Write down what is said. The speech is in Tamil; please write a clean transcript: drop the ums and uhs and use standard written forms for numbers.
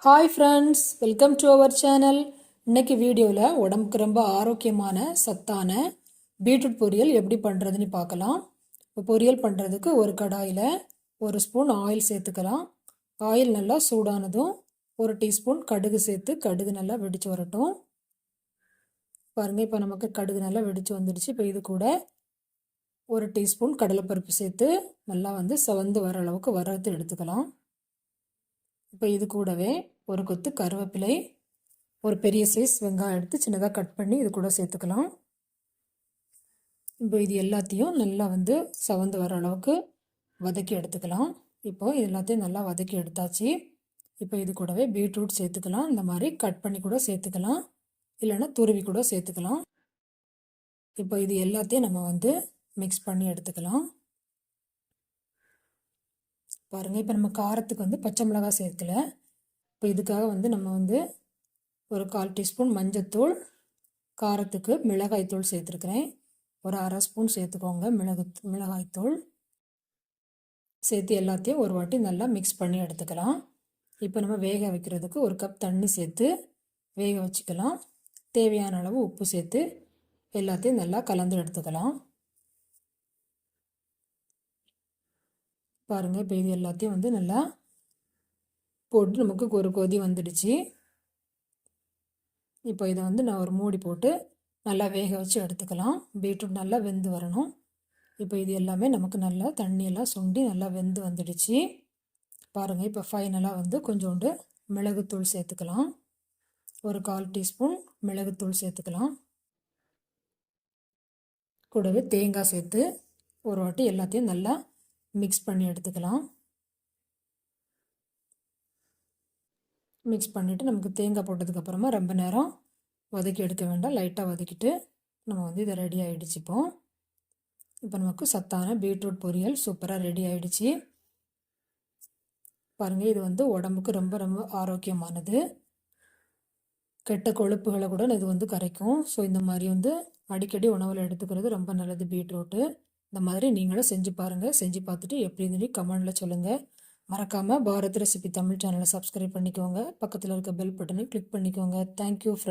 Hi friends, welcome to our channel. இன்னைக்கு வீடியோவில் உடம்புக்கு ரொம்ப ஆரோக்கியமான சத்தான பீட்ரூட் பொரியல் எப்படி பண்ணுறதுன்னு பார்க்கலாம். இப்போ பொரியல் பண்ணுறதுக்கு ஒரு கடாயில் ஒரு ஸ்பூன் ஆயில் சேர்த்துக்கலாம். ஆயில் நல்லா சூடானதும் ஒரு டீஸ்பூன் கடுகு சேர்த்து கடுகு நல்லா வெடித்து வரட்டும். பாருங்கள், இப்போ நமக்கு கடுகு நல்லா வெடித்து வந்துடுச்சு. இப்போ இது கூட ஒரு டீஸ்பூன் கடலைப்பருப்பு சேர்த்து நல்லா செவந்து வர அளவுக்கு வறுத்து எடுத்துக்கலாம். இப்போ இது கூடவே ஒரு கொத்து கருவேப்பிலை, ஒரு பெரிய சைஸ் வெங்காயம் எடுத்து சின்னதாக கட் பண்ணி இது கூட சேர்த்துக்கலாம். இப்போ இது எல்லாத்தையும் நல்லா செவந்து வர அளவுக்கு வதக்கி எடுத்துக்கலாம். இப்போ இது எல்லாத்தையும் நல்லா வதக்கி எடுத்தாச்சு. இப்போ இது கூடவே பீட்ரூட் சேர்த்துக்கலாம். இந்த மாதிரி கட் பண்ணி கூட சேர்த்துக்கலாம், இல்லைன்னா துருவி கூட சேர்த்துக்கலாம். இப்போ இது எல்லாத்தையும் நம்ம மிக்ஸ் பண்ணி எடுத்துக்கலாம். பாருங்கள், இப்போ நம்ம காரத்துக்கு பச்சை மிளகாய் சேர்க்கல. இப்போ இதுக்காக நம்ம ஒரு 1/4 டீஸ்பூன் மஞ்சத்தூள், காரத்துக்கு மிளகாய்த்தூள் சேர்த்துருக்குறேன். ஒரு அரை ஸ்பூன் சேர்த்துக்கோங்க மிளகாய்த்தூள் சேர்த்து எல்லாத்தையும் ஒரு வாட்டி நல்லா மிக்ஸ் பண்ணி எடுத்துக்கலாம். இப்போ நம்ம வேக வைக்கிறதுக்கு 1 கப் தண்ணி சேர்த்து வேக வச்சுக்கலாம். தேவையான அளவு உப்பு சேர்த்து எல்லாத்தையும் நல்லா கலந்து எடுத்துக்கலாம். பாருங்கள், இப்போ இது எல்லாத்தையும் நல்லா போட்டு நமக்கு ஒரு கொதி வந்துடுச்சு. இப்போ இதை நான் ஒரு மூடி போட்டு நல்லா வேக வச்சு எடுத்துக்கலாம். பீட்ரூட் நல்லா வெந்து வரணும். இப்போ இது எல்லாமே நமக்கு நல்லா தண்ணியெல்லாம் சுண்டி நல்லா வெந்து வந்துடுச்சு. பாருங்கள், இப்போ ஃபைனலாக கொஞ்சோண்டு மிளகுத்தூள் சேர்த்துக்கலாம். ஒரு 1/4 டீஸ்பூன் மிளகுத்தூள் சேர்த்துக்கலாம். கூடவே தேங்காய் சேர்த்து ஒரு வாட்டி எல்லாத்தையும் நல்லா மிக்ஸ் பண்ணி எடுத்துக்கலாம். மிக்ஸ் பண்ணிவிட்டு நமக்கு தேங்காய் போட்டதுக்கப்புறமா ரொம்ப நேரம் வதக்கி எடுக்க வேண்டாம். லைட்டாக வதக்கிட்டு நம்ம இதை ரெடி ஆகிடுச்சு. இப்போ நமக்கு சத்தான பீட்ரூட் பொரியல் சூப்பராக ரெடி ஆகிடுச்சு. பாருங்கள், இது உடம்புக்கு ரொம்ப ரொம்ப ஆரோக்கியமானது. கெட்ட கொழுப்புகளை கூட இது கரைக்கும். ஸோ இந்த மாதிரி அடிக்கடி உணவில் எடுத்துக்கிறது ரொம்ப நல்லது பீட்ரூட்டு. இந்த மாதிரி நீங்களும் செஞ்சு பாருங்கள். செஞ்சு பார்த்துட்டு எப்படி இருந்துன்னு கமெண்டில் சொல்லுங்கள். மறக்காமல் பாரத் ரெசிபி தமிழ் சேனலை சப்ஸ்கிரைப் பண்ணிக்கோங்க. பக்கத்தில் இருக்க பெல் பட்டனை கிளிக் பண்ணிக்கோங்க. Thank you friends.